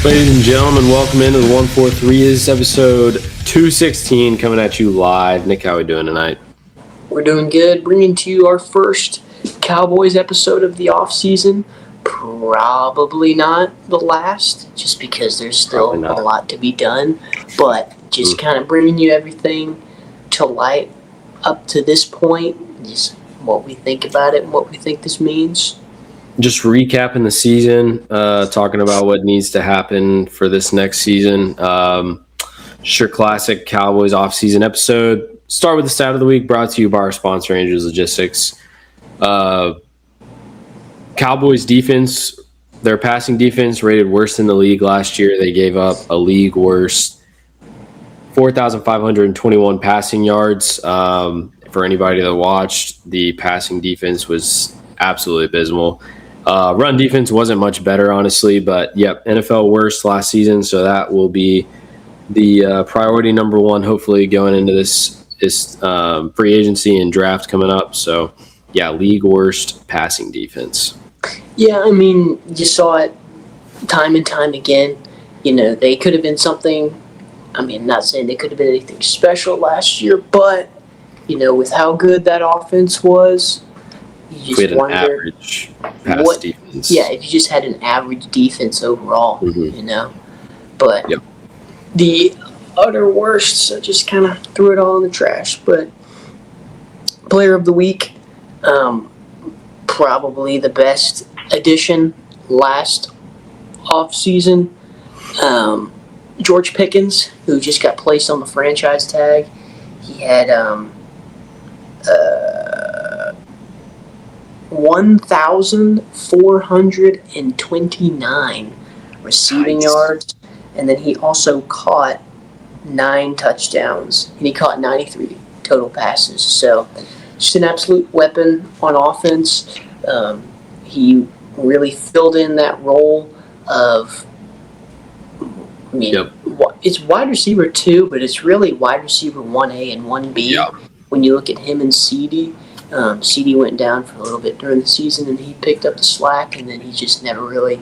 Ladies and gentlemen, welcome into the 143. This is episode 216 coming at you live. Nick, how are we doing tonight? We're doing good. Bringing to you our first Cowboys episode of the offseason. Probably not the last, just because there's still a lot to be done. But just kind of bringing you everything to light up to this point. Just what we think about it and what we think this means. Just recapping the season, talking about what needs to happen for this next season. Sure, classic Cowboys offseason episode. Start with the stat of the week, brought to you by our sponsor, Angels Logistics. Cowboys defense, their passing defense rated worst in the league last year. They gave up a league worst 4,521 passing yards. For anybody that watched, the passing defense was absolutely abysmal. Run defense wasn't much better, honestly, but yep, NFL worst last season, so that will be the priority number one, hopefully, going into this free agency and draft coming up. So, yeah, league worst passing defense. Yeah, I mean, you saw it time and time again. You know, they could have been something. I mean, not saying they could have been anything special last year, but, you know, with how good that offense was, you just wonder average pass defense. Yeah, if you just had an average defense overall, you know. But the utter worst, so just kind of threw it all in the trash. But player of the week, probably the best addition last offseason. George Pickens, who just got placed on the franchise tag. He had 1,429 receiving yards, and then he also caught 9 touchdowns, and he caught 93 total passes. So just an absolute weapon on offense. He really filled in that role of, I mean, it's wide receiver 2, but it's really wide receiver 1A and 1B. When you look at him and CD. CD went down for a little bit during the season, and he picked up the slack, and then he just never really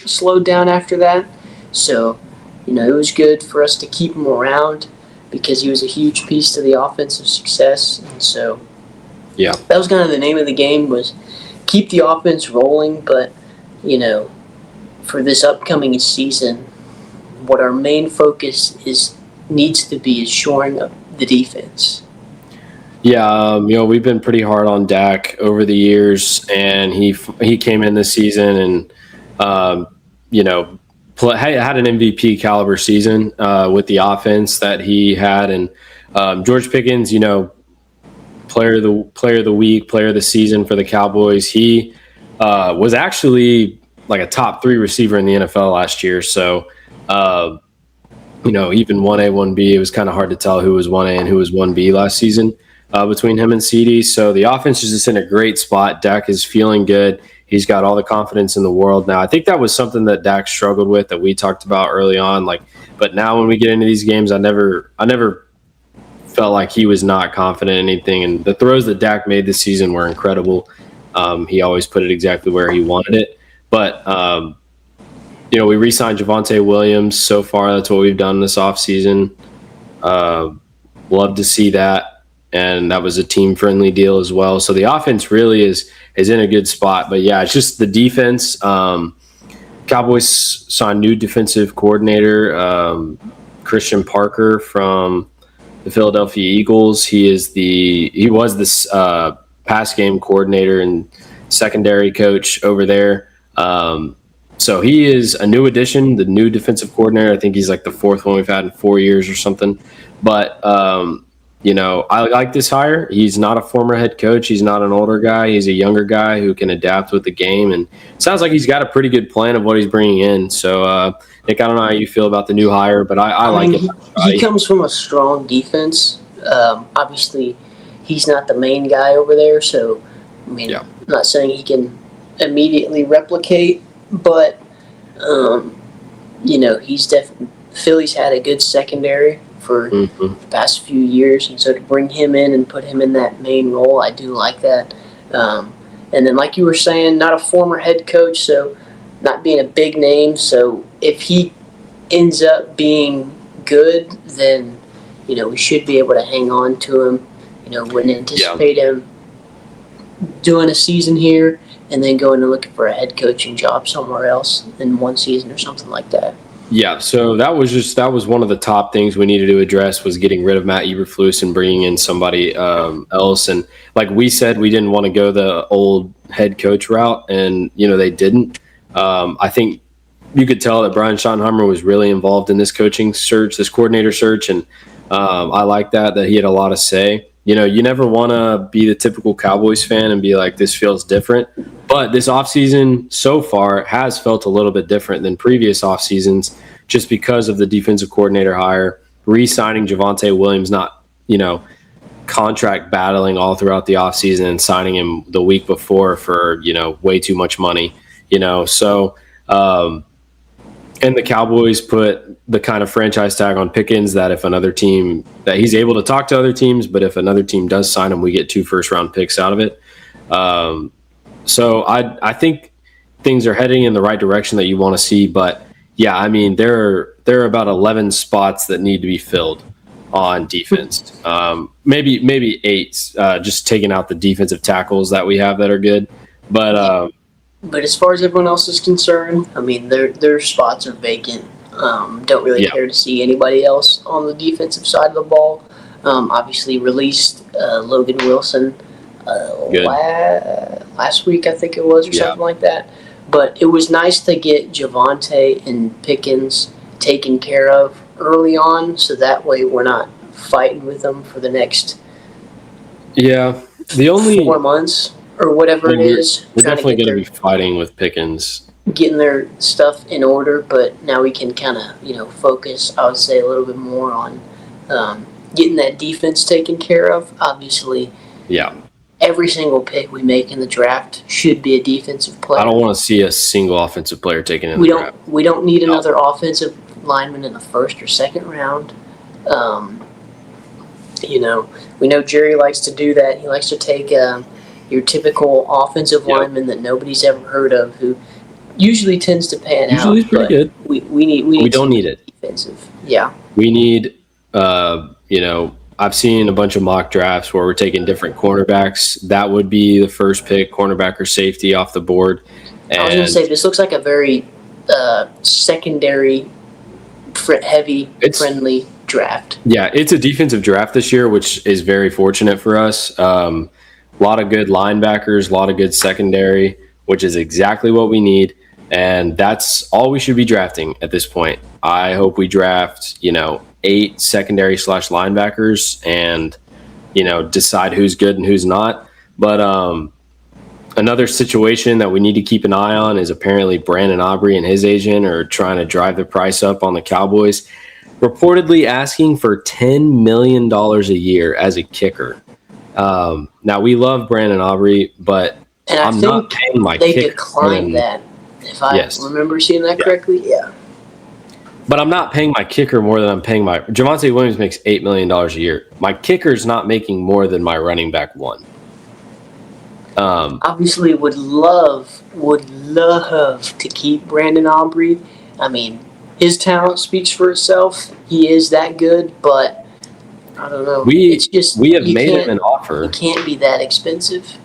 slowed down after that. So, you know, it was good for us to keep him around because he was a huge piece to the offensive success. And so, that was kind of the name of the game, was keep the offense rolling. But, you know, for this upcoming season, what our main focus needs to be is shoring up the defense. Yeah, you know, we've been pretty hard on Dak over the years, and he came in this season and, you know, had an MVP caliber season with the offense that he had. And George Pickens, you know, player of the week, player of the season for the Cowboys. He was actually like a top 3 receiver in the NFL last year. So, you know, even 1A, 1B, it was kind of hard to tell who was 1A and who was 1B last season. Between him and CD. So the offense is just in a great spot. Dak is feeling good. He's got all the confidence in the world now. I think that was something that Dak struggled with that we talked about early on. But now when we get into these games, I never felt like he was not confident in anything. And the throws that Dak made this season were incredible. He always put it exactly where he wanted it. But, you know, we re-signed Javonte Williams so far. That's what we've done this offseason. Love to see that. And that was a team-friendly deal as well. So the offense really is in a good spot. But, yeah, it's just the defense. Cowboys saw a new defensive coordinator, Christian Parker from the Philadelphia Eagles. He was this pass game coordinator and secondary coach over there. So he is a new addition, the new defensive coordinator. I think he's like the 4th one we've had in 4 years or something. But you know, I like this hire. He's not a former head coach. He's not an older guy. He's a younger guy who can adapt with the game. And it sounds like he's got a pretty good plan of what he's bringing in. So, Nick, I don't know how you feel about the new hire, but I like it. He comes from a strong defense. Obviously, he's not the main guy over there. So, I mean, I'm not saying he can immediately replicate, but, you know, Philly's had a good secondary for the past few years, and so to bring him in and put him in that main role, I do like that. And then, like you were saying, not a former head coach, so not being a big name. So if he ends up being good, then we should be able to hang on to him. Wouldn't anticipate him doing a season here and then going and looking for a head coaching job somewhere else in one season or something like that. Yeah, so that was one of the top things we needed to address was getting rid of Matt Eberflus and bringing in somebody else. And like we said, we didn't want to go the old head coach route, and they didn't. I think you could tell that Brian Schottenheimer was really involved in this coaching search, this coordinator search, and I like that he had a lot of say. You never want to be the typical Cowboys fan and be like, this feels different. But this offseason so far has felt a little bit different than previous off seasons just because of the defensive coordinator hire, re-signing Javonte Williams, not, contract battling all throughout the offseason and signing him the week before for, way too much money, So, and the Cowboys put the kind of franchise tag on Pickens that if another team – that he's able to talk to other teams, but if another team does sign him, we get 2 first-round picks out of it. So I think things are heading in the right direction that you want to see. But, yeah, I mean, there are about 11 spots that need to be filled on defense. Maybe 8, just taking out the defensive tackles that we have that are good. But as far as everyone else is concerned, I mean, their spots are vacant. Don't really care to see anybody else on the defensive side of the ball. Obviously released Logan Wilson last week, I think it was, or something like that. But it was nice to get Javonte and Pickens taken care of early on, so that way we're not fighting with them for the next the only 4 months. Or whatever it is. We're definitely going to be fighting with Pickens. Getting their stuff in order, but now we can kind of, focus, I would say, a little bit more on getting that defense taken care of. Obviously, every single pick we make in the draft should be a defensive player. I don't want to see a single offensive player taken in the draft. We don't need another offensive lineman in the first or second round. We know Jerry likes to do that. He likes to take your typical offensive lineman that nobody's ever heard of, who usually tends to pan out. Usually pretty good. We don't need it. Defensive. Yeah. We need, I've seen a bunch of mock drafts where we're taking different cornerbacks. That would be the first pick, cornerback or safety off the board. And I was going to say, this looks like a very secondary, friendly draft. Yeah, it's a defensive draft this year, which is very fortunate for us. A lot of good linebackers, a lot of good secondary, which is exactly what we need. And that's all we should be drafting at this point. I hope we draft, 8 secondary / linebackers and, decide who's good and who's not. But another situation that we need to keep an eye on is apparently Brandon Aubrey and his agent are trying to drive the price up on the Cowboys, reportedly asking for $10 million a year as a kicker. Now, we love Brandon Aubrey, but I'm not paying my kicker. They declined that, if I remember seeing that correctly. Yeah. But I'm not paying my kicker more than I'm paying my – Javonte Williams makes $8 million a year. My kicker's not making more than my running back one. Obviously would love to keep Brandon Aubrey. I mean, his talent speaks for itself. He is that good, but – I don't know. We have made him an offer. He can't be that expensive.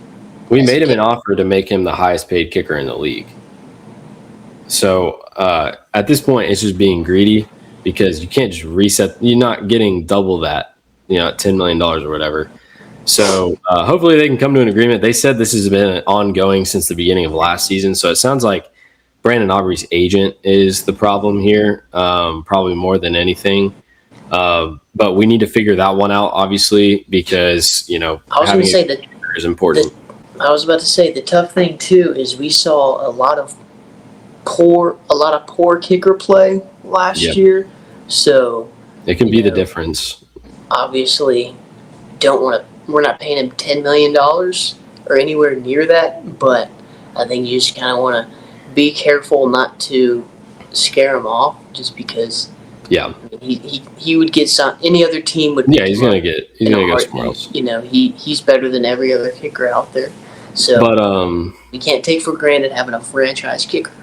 We made him an offer to make him the highest paid kicker in the league. So at this point, it's just being greedy because you can't just reset. You're not getting double that, $10 million or whatever. So hopefully they can come to an agreement. They said this has been ongoing since the beginning of last season. So it sounds like Brandon Aubrey's agent is the problem here, probably more than anything. But we need to figure that one out, obviously, because I was going to say that is important. I was about to say the tough thing too is we saw a lot of poor kicker play last year, so it can be the difference. Obviously, we're not paying him $10 million or anywhere near that, but I think you just kind of want to be careful not to scare him off, just because. Yeah, he would get some. Any other team would. Yeah, he's gonna go somewhere else. He's better than every other kicker out there. So, but we can't take for granted having a franchise kicker.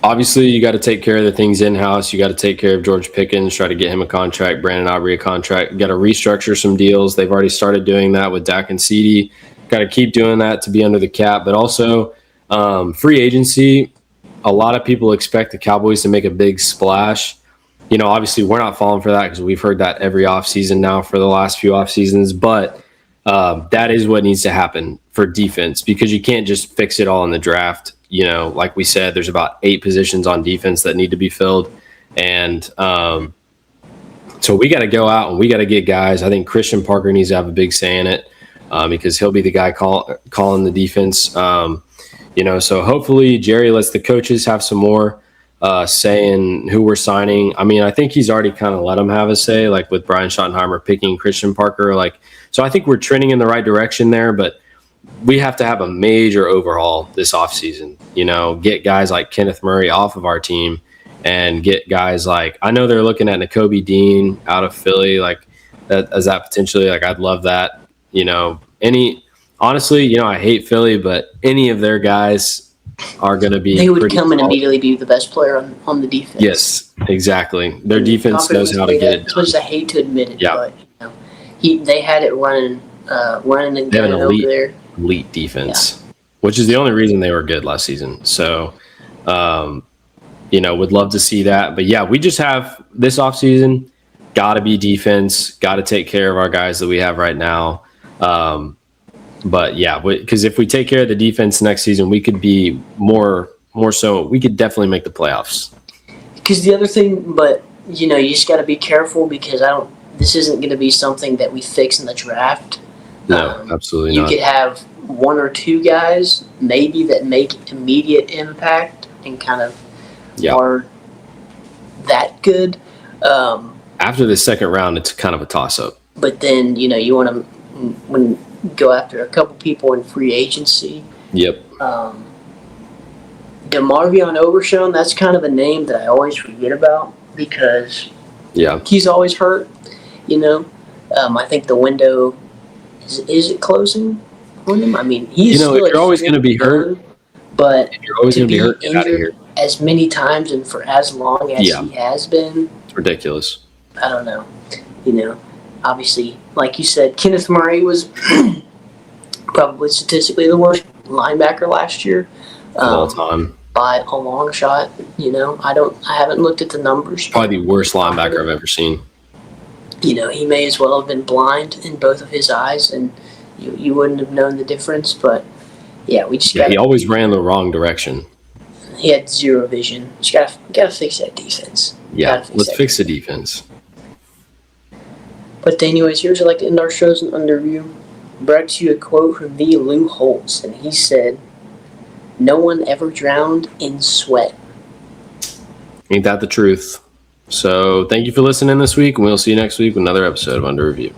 Obviously, you got to take care of the things in-house. You got to take care of George Pickens, try to get him a contract, Brandon Aubrey a contract. You got to restructure some deals. They've already started doing that with Dak and CeeDee. Got to keep doing that to be under the cap. But also, free agency, a lot of people expect the Cowboys to make a big splash. Obviously, we're not falling for that because we've heard that every offseason now for the last few offseasons. But that is what needs to happen for defense because you can't just fix it all in the draft. Like we said, there's about 8 positions on defense that need to be filled. And so we got to go out and we got to get guys. I think Christian Parker needs to have a big say in it because he'll be the guy calling the defense. So hopefully Jerry lets the coaches have some more saying who we're signing. I mean, I think he's already kind of let them have a say, like with Brian Schottenheimer picking Christian Parker. So I think we're trending in the right direction there, but we have to have a major overhaul this offseason. Get guys like Kenneth Murray off of our team and get guys like, I know they're looking at Nakobe Dean out of Philly, like that as that potentially, like I'd love that. Honestly, I hate Philly, but any of their guys are going to be. They would come and immediately be the best player on the defense. Yes, exactly. Their defense knows how to get it done. As much as I hate to admit it, yeah. But they had it running and gunning over there. Elite defense, which is the only reason they were good last season. So, would love to see that. But yeah, we just have this offseason, got to be defense, got to take care of our guys that we have right now. But yeah, because if we take care of the defense next season, we could be more so. We could definitely make the playoffs. Because the other thing, but you just got to be careful because this isn't going to be something that we fix in the draft. No, absolutely not. You could have 1 or 2 guys maybe that make immediate impact and kind of are that good. After the second round, it's kind of a toss-up. But then, you want to go after a couple people in free agency. Yep. DeMarvion Overshown, that's kind of a name that I always forget about because he's always hurt. I think the window is it closing on him? I mean, he's still if you're always going to be hurt, but if you're always going to be hurt, get out of here. As many times and for as long as he has been, it's ridiculous. I don't know. Obviously, like you said, Kenneth Murray was probably statistically the worst linebacker last year of all time by a long shot. I haven't looked at the numbers. Probably the worst linebacker I've ever seen. He may as well have been blind in both of his eyes, and you wouldn't have known the difference. But yeah, we just he always ran the wrong direction. He had zero vision. Just gotta fix that defense. Yeah, let's fix the defense. But anyways, here's like to end our shows in under review. Brought to you a quote from the Lou Holtz, and he said, "No one ever drowned in sweat." Ain't that the truth? So thank you for listening this week, and we'll see you next week with another episode of Under Review.